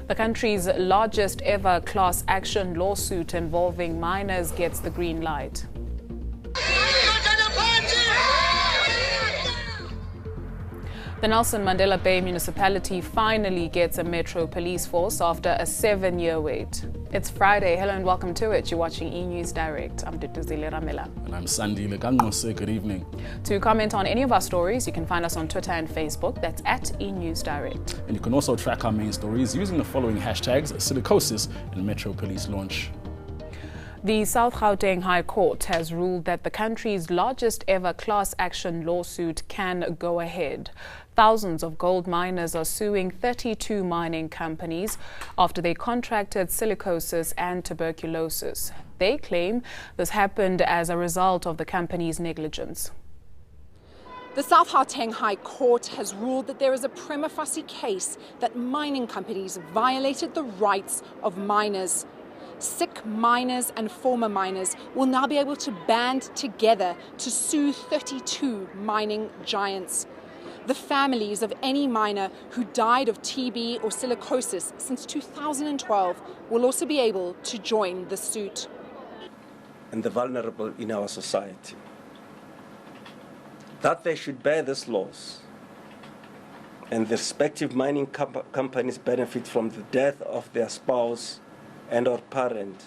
The country's largest ever class action lawsuit involving miners gets the green light. The Nelson Mandela Bay municipality finally gets a metro police force after a 7-year wait. It's Friday. Hello and welcome to it. You're watching Enews Direct. I'm Dutuzile Ramela. And I'm Sandy Legangose. Good evening. To comment on any of our stories, you can find us on Twitter and Facebook. That's at Enews Direct. And you can also track our main stories using the following hashtags: silicosis and Metro Police launch. The South Gauteng High Court has ruled that the country's largest ever class action lawsuit can go ahead. Thousands of gold miners are suing 32 mining companies after they contracted silicosis and tuberculosis. They claim this happened as a result of the company's negligence. The South Gauteng High Court has ruled that there is a prima facie case that mining companies violated the rights of miners. Sick miners and former miners will now be able to band together to sue 32 mining giants. The families of any miner who died of TB or silicosis since 2012 will also be able to join the suit. And the vulnerable in our society, that they should bear this loss, and the respective mining companies benefit from the death of their spouse and or parent,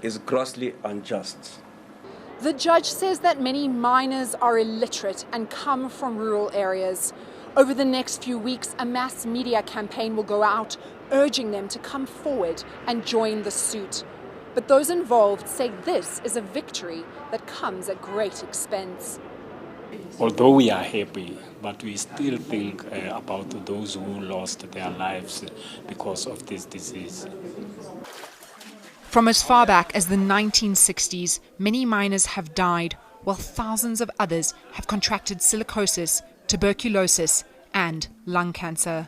is grossly unjust. The judge says that many miners are illiterate and come from rural areas. Over the next few weeks, a mass media campaign will go out urging them to come forward and join the suit. But those involved say this is a victory that comes at great expense. Although we are happy, but we still think about those who lost their lives because of this disease. From as far back as the 1960s, many miners have died, while thousands of others have contracted silicosis, tuberculosis, and lung cancer.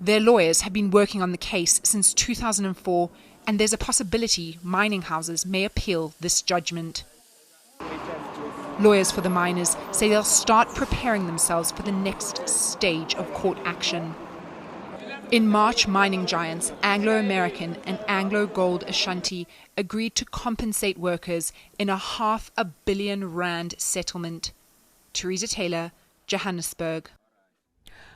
Their lawyers have been working on the case since 2004, and there's a possibility mining houses may appeal this judgment. Lawyers for the miners say they'll start preparing themselves for the next stage of court action. In March, mining giants Anglo American and Anglo Gold Ashanti agreed to compensate workers in a R500 million settlement. Teresa Taylor, Johannesburg.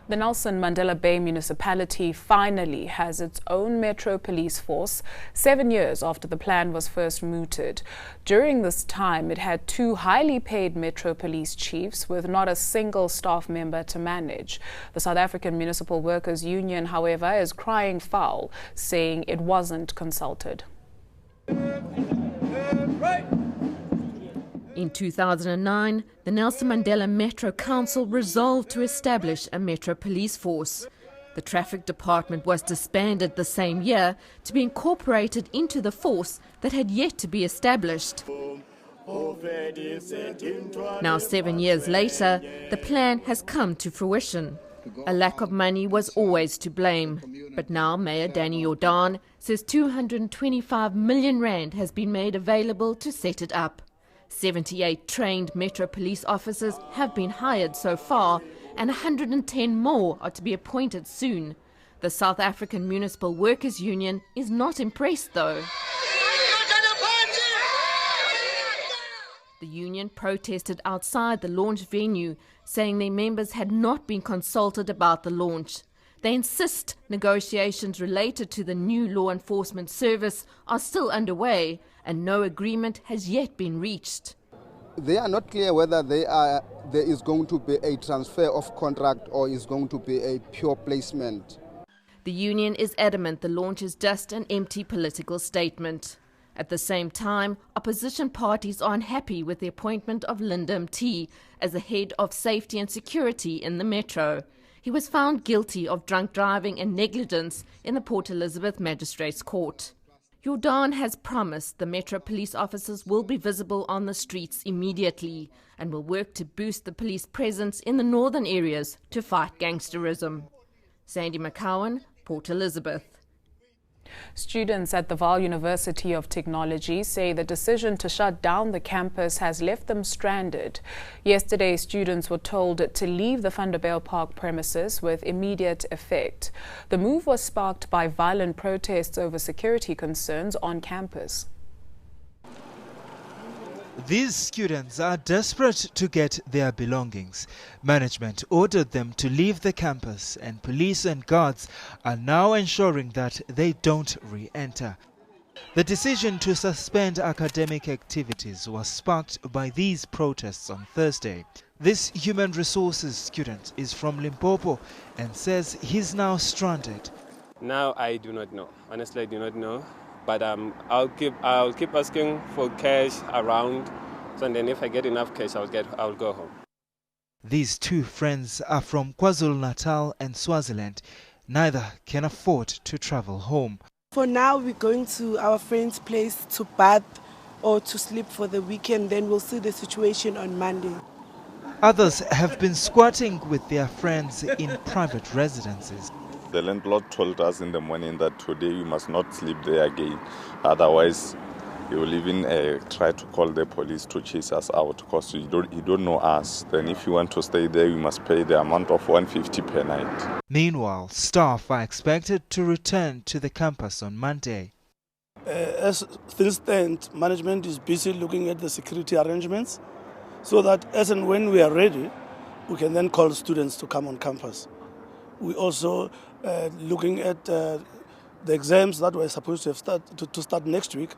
The Nelson Mandela Bay municipality finally has its own metro police force 7 years after the plan was first mooted. During this time, it had 2 highly paid metro police chiefs with not a single staff member to manage. The South African Municipal Workers Union, however, is crying foul, saying it wasn't consulted. In 2009, the Nelson Mandela Metro Council resolved to establish a Metro Police Force. The Traffic Department was disbanded the same year to be incorporated into the force that had yet to be established. Now, 7 years later, the plan has come to fruition. A lack of money was always to blame, but now Mayor Danny Jordan says 225 million rand has been made available to set it up. 78 trained Metro police officers have been hired so far, and 110 more are to be appointed soon. The South African Municipal Workers Union is not impressed, though. The union protested outside the launch venue, saying their members had not been consulted about the launch. They insist negotiations related to the new law enforcement service are still underway and no agreement has yet been reached. They are not clear whether there is going to be a transfer of contract or is going to be a pure placement. The union is adamant the launch is just an empty political statement. At the same time, opposition parties are unhappy with the appointment of Lyndon T as the head of safety and security in the metro. He was found guilty of drunk driving and negligence in the Port Elizabeth Magistrates Court. Jordan has promised the Metro police officers will be visible on the streets immediately and will work to boost the police presence in the northern areas to fight gangsterism. Sandy McCowan, Port Elizabeth. Students at the Vaal University of Technology say the decision to shut down the campus has left them stranded. Yesterday, students were told to leave the Vanderbijl Park premises with immediate effect. The move was sparked by violent protests over security concerns on campus. These students are desperate to get their belongings. Management ordered them to leave the campus, and police and guards are now ensuring that they don't re-enter. The decision to suspend academic activities was sparked by these protests on Thursday. This human resources student is from Limpopo and says he's now stranded. Now I do not know. Honestly, I do not know. But I'll keep asking for cash around, so and then if I get enough cash, I'll go home. These two friends are from KwaZulu-Natal and Swaziland. Neither can afford to travel home. For now, we're going to our friend's place to bath or to sleep for the weekend. Then we'll see the situation on Monday. Others have been squatting with their friends in private residences. The landlord told us in the morning that today we must not sleep there again. Otherwise, he will even try to call the police to chase us out because he don't know us. Then if you want to stay there, you must pay the amount of 150 per night. Meanwhile, staff are expected to return to the campus on Monday. As things stand, management is busy looking at the security arrangements so that as and when we are ready, we can then call students to come on campus. We also looking at the exams that were supposed to have start next week.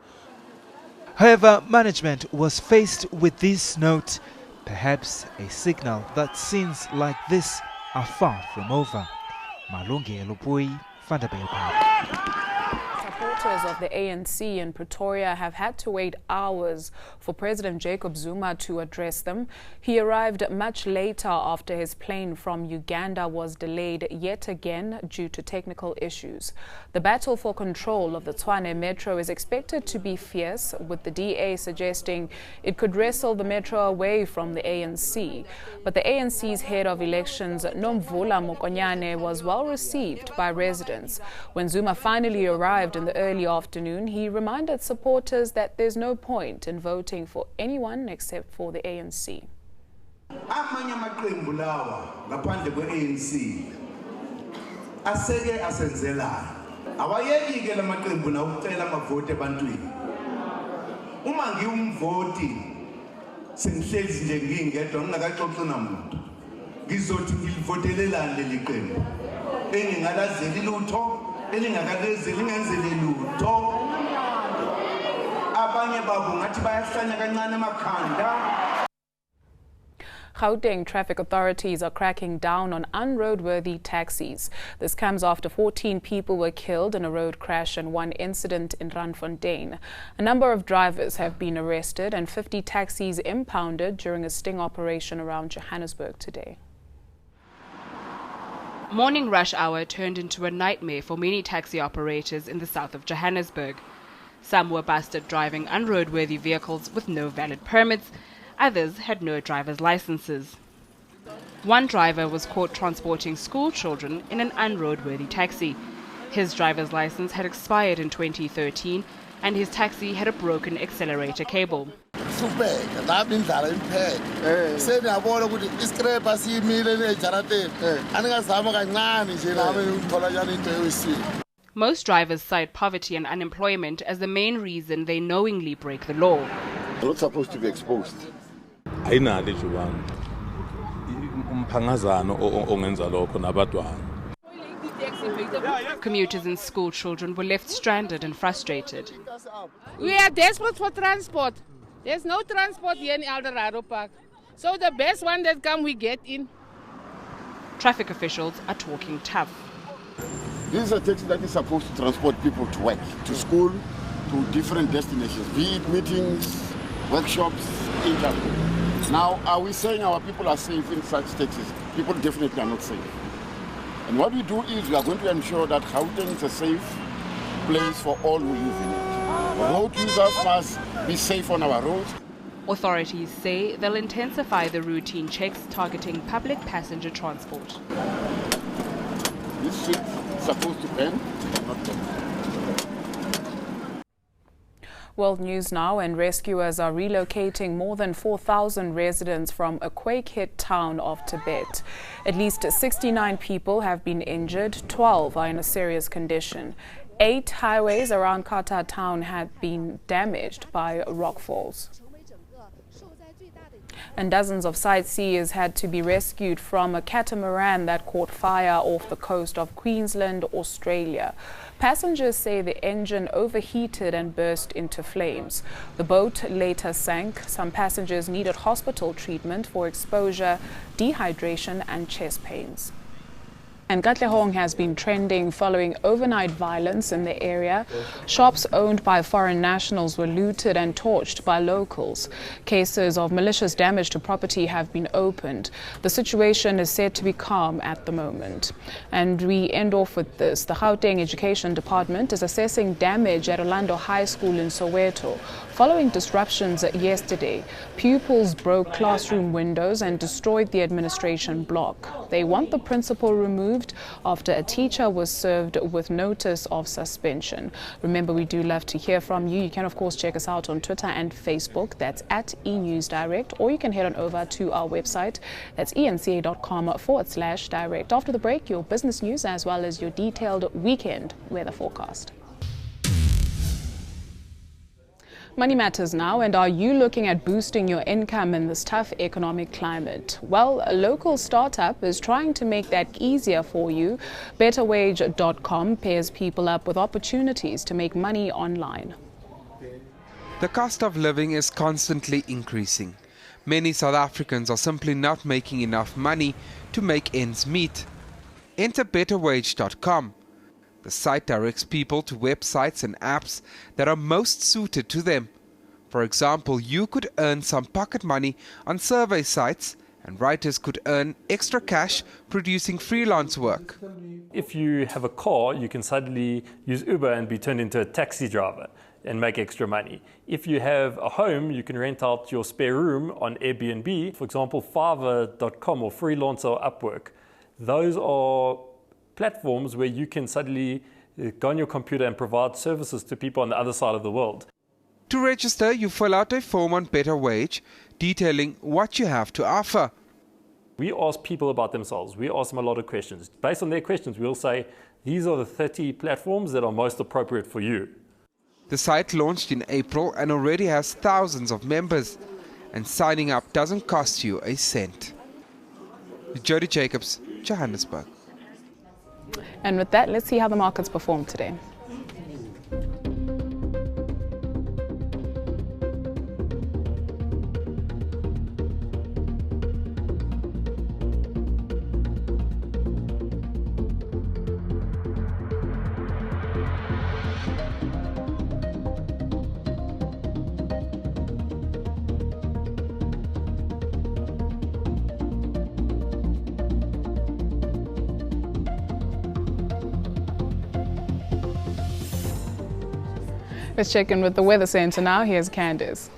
However, management was faced with this note, perhaps a signal that scenes like this are far from over. Malungi Elupui, Vanderbijl Park. Supporters of the ANC in Pretoria have had to wait hours for President Jacob Zuma to address them. He arrived much later after his plane from Uganda was delayed yet again due to technical issues. The battle for control of the Tshwane Metro is expected to be fierce, with the DA suggesting it could wrestle the metro away from the ANC. But the ANC's head of elections, Nomvula Mokonyane, was well received by residents. When Zuma finally arrived in the early afternoon, he reminded supporters that there's no point in voting for anyone except for the ANC. Amanye amaqembu lawa ngaphandle kwe-ANC aseke asenzelayo awayeki-ke la maqembu na ukucela amavoti ebantwini. Uma ngiwumvoti sengihlezi nje ngingedwa ngingakaxoxi namuntu ngizothi ngilivotelelani leli qembu engingalazeli lutho elingakalezeli ngenzele lutho. Abanye babo ngathi bayahlanya kancane emakhanda. Gauteng traffic authorities are cracking down on unroadworthy taxis. This comes after 14 people were killed in a road crash and one incident in Randfontein. A number of drivers have been arrested and 50 taxis impounded during a sting operation around Johannesburg today. Morning rush hour turned into a nightmare for many taxi operators in the south of Johannesburg. Some were busted driving unroadworthy vehicles with no valid permits. Others had no driver's licenses. One driver was caught transporting school children in an unroadworthy taxi. His driver's license had expired in 2013 and his taxi had a broken accelerator cable. Most drivers cite poverty and unemployment as the main reason they knowingly break the law. They're not supposed to be exposed. Commuters and school children were left stranded and frustrated. We are desperate for transport. There's no transport here in Eldorado Park. So the best one that come, we get in. Traffic officials are talking tough. This is a taxi that is supposed to transport people to work, to school, to different destinations, be it meetings, workshops, interviews. Now, are we saying our people are safe in such taxis? People definitely are not safe. And what we do is we are going to ensure that Gauteng is a safe place for all who live in it. Road users must be safe on our roads. Authorities say they'll intensify the routine checks targeting public passenger transport. This ship is supposed to bend, not bend. World News now, and rescuers are relocating more than 4,000 residents from a quake-hit town of Tibet. At least 69 people have been injured, 12 are in a serious condition. 8 highways around Qatar town had been damaged by rockfalls. And dozens of sightseers had to be rescued from a catamaran that caught fire off the coast of Queensland, Australia. Passengers say the engine overheated and burst into flames. The boat later sank. Some passengers needed hospital treatment for exposure, dehydration and chest pains. And Katlehong has been trending following overnight violence in the area. Shops owned by foreign nationals were looted and torched by locals. Cases of malicious damage to property have been opened. The situation is said to be calm at the moment. And we end off with this. The Gauteng Education Department is assessing damage at Orlando High School in Soweto. Following disruptions yesterday, pupils broke classroom windows and destroyed the administration block. They want the principal removed after a teacher was served with notice of suspension. Remember, we do love to hear from you. You can, of course, check us out on Twitter and Facebook. That's at Enews Direct, or you can head on over to our website. That's enca.com/direct. After the break, your business news as well as your detailed weekend weather forecast. Money matters now, and are you looking at boosting your income in this tough economic climate? Well, a local startup is trying to make that easier for you. Betterwage.com pairs people up with opportunities to make money online. The cost of living is constantly increasing. Many South Africans are simply not making enough money to make ends meet. Enter Betterwage.com. The site directs people to websites and apps that are most suited to them. For example, you could earn some pocket money on survey sites, and writers could earn extra cash producing freelance work. If you have a car, you can suddenly use Uber and be turned into a taxi driver and make extra money. If you have a home, you can rent out your spare room on Airbnb. For example, Fiverr.com or Freelancer or Upwork. Those are platforms where you can suddenly go on your computer and provide services to people on the other side of the world. To register, you fill out a form on Better Wage detailing what you have to offer. We ask people about themselves. We ask them a lot of questions. Based on their questions, we'll say, these are the 30 platforms that are most appropriate for you. The site launched in April and already has thousands of members. And signing up doesn't cost you a cent. Jody Jacobs, Johannesburg. And with that, let's see how the markets performed today. Let's check in with the Weather Center now. Here's Candice.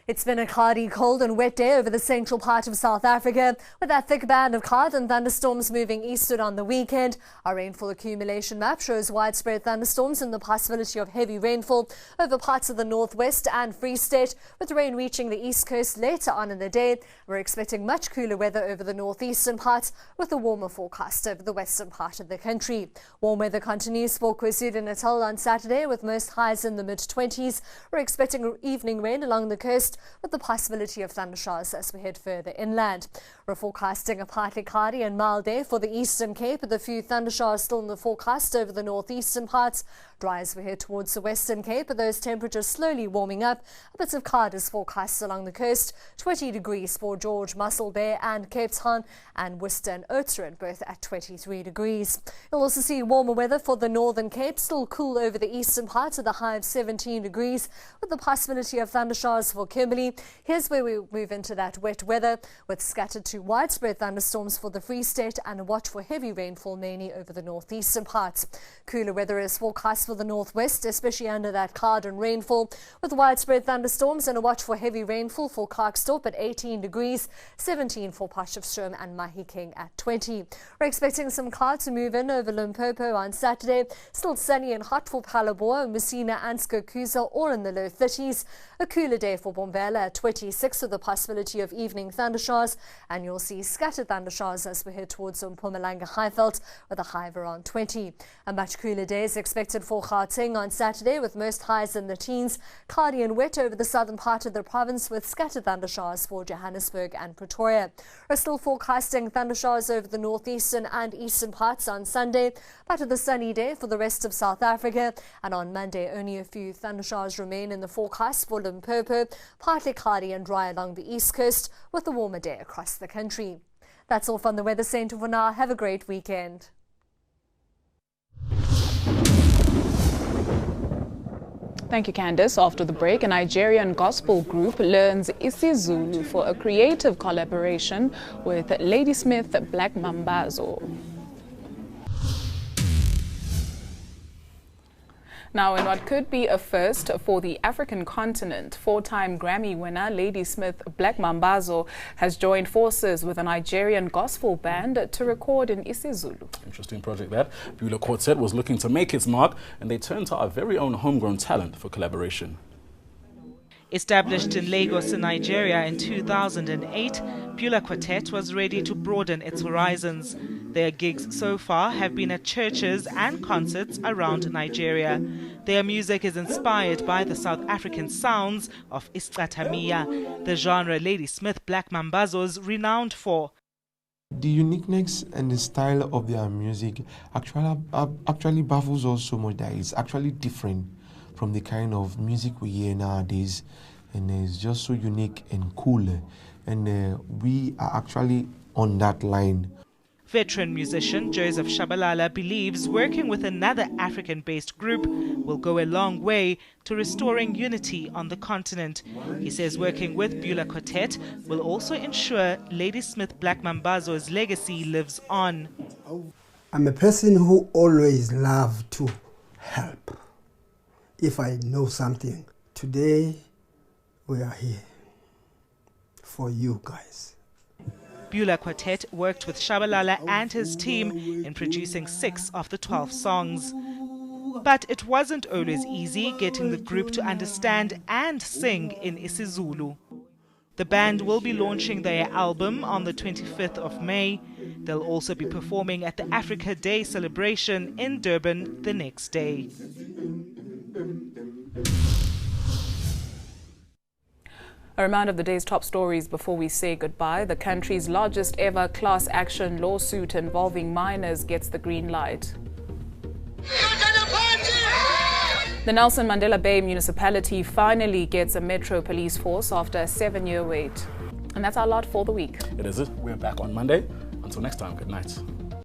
It's been a cloudy, cold and wet day over the central part of South Africa, with that thick band of cloud and thunderstorms moving eastward on the weekend. Our rainfall accumulation map shows widespread thunderstorms and the possibility of heavy rainfall over parts of the northwest and Free State, with rain reaching the east coast later on in the day. We're expecting much cooler weather over the northeastern parts, with a warmer forecast over the western part of the country. Warm weather continues for KwaZulu-Natal on Saturday, with most highs in the mid-20s. We're expecting evening rain along the coast, with the possibility of thundershowers as we head further inland. We're forecasting a partly cloudy and mild day for the Eastern Cape, with a few thundershowers still in the forecast over the northeastern parts. Dry as we head towards the Western Cape, with those temperatures slowly warming up. A bit of cloud is forecast along the coast. 20 degrees for George, Mussel Bay and Cape Town, and Worcester and Oudtshoorn both at 23 degrees. You'll also see warmer weather for the Northern Cape, still cool over the eastern parts, with a high of 17 degrees, with the possibility of thundershowers for Kimberley. Here's where we move into that wet weather, with scattered to widespread thunderstorms for the Free State and a watch for heavy rainfall mainly over the northeastern parts. Cooler weather is forecast for for the northwest, especially under that cloud and rainfall, with widespread thunderstorms and a watch for heavy rainfall for Klerksdorp at 18 degrees, 17 for Potchefstroom and Mahikeng at 20. We're expecting some cloud to move in over Limpopo on Saturday. Still sunny and hot for Phalaborwa, Messina and Skokuza, all in the low 30s. A cooler day for Bombela at 26 with the possibility of evening thundershowers, and you'll see scattered thundershowers as we head towards Mpumalanga Highveld with a high of around 20. A much cooler day is expected for Gauteng on Saturday with most highs in the teens. Cloudy and wet over the southern part of the province with scattered thundershowers for Johannesburg and Pretoria. We're still forecasting thundershowers over the northeastern and eastern parts on Sunday, but with a sunny day for the rest of South Africa. And on Monday, only a few thundershowers remain in the forecast for Limpopo, partly cloudy and dry along the east coast with a warmer day across the country. That's all from the Weather Centre for now. Have a great weekend. Thank you, Candice. After the break, a Nigerian gospel group learns isiZulu for a creative collaboration with Ladysmith Black Mambazo. Now, in what could be a first for the African continent, four-time Grammy winner Ladysmith Black Mambazo has joined forces with a Nigerian gospel band to record in isiZulu. Interesting project that. Beulah Quartet was looking to make its mark, and they turned to our very own homegrown talent for collaboration. Established in Lagos in Nigeria in 2008, Beulah Quartet was ready to broaden its horizons. Their gigs so far have been at churches and concerts around Nigeria. Their music is inspired by the South African sounds of Isicathamiya, the genre Ladysmith Black Mambazo is renowned for. The uniqueness and the style of their music actually baffles us so much that it's actually different from the kind of music we hear nowadays, and it's just so unique and cool, and we are actually on that line. Veteran musician Joseph Shabalala believes working with another African-based group will go a long way to restoring unity on the continent. He says working with Beulah Quartet will also ensure Ladysmith Black Mambazo's legacy lives on. I'm a person who always loved to help. If I know something, today we are here for you guys. Beulah Quartet worked with Shabalala and his team in producing 6 of the 12 songs. But it wasn't always easy getting the group to understand and sing in isiZulu. The band will be launching their album on the 25th of May. They'll also be performing at the Africa Day celebration in Durban the next day. A reminder of the day's top stories before we say goodbye. The country's largest ever class action lawsuit involving minors gets the green light. The Nelson Mandela Bay municipality finally gets a metro police force after a 7-year wait. And that's our lot for the week. It is it. We're back on Monday. Until next time, good night.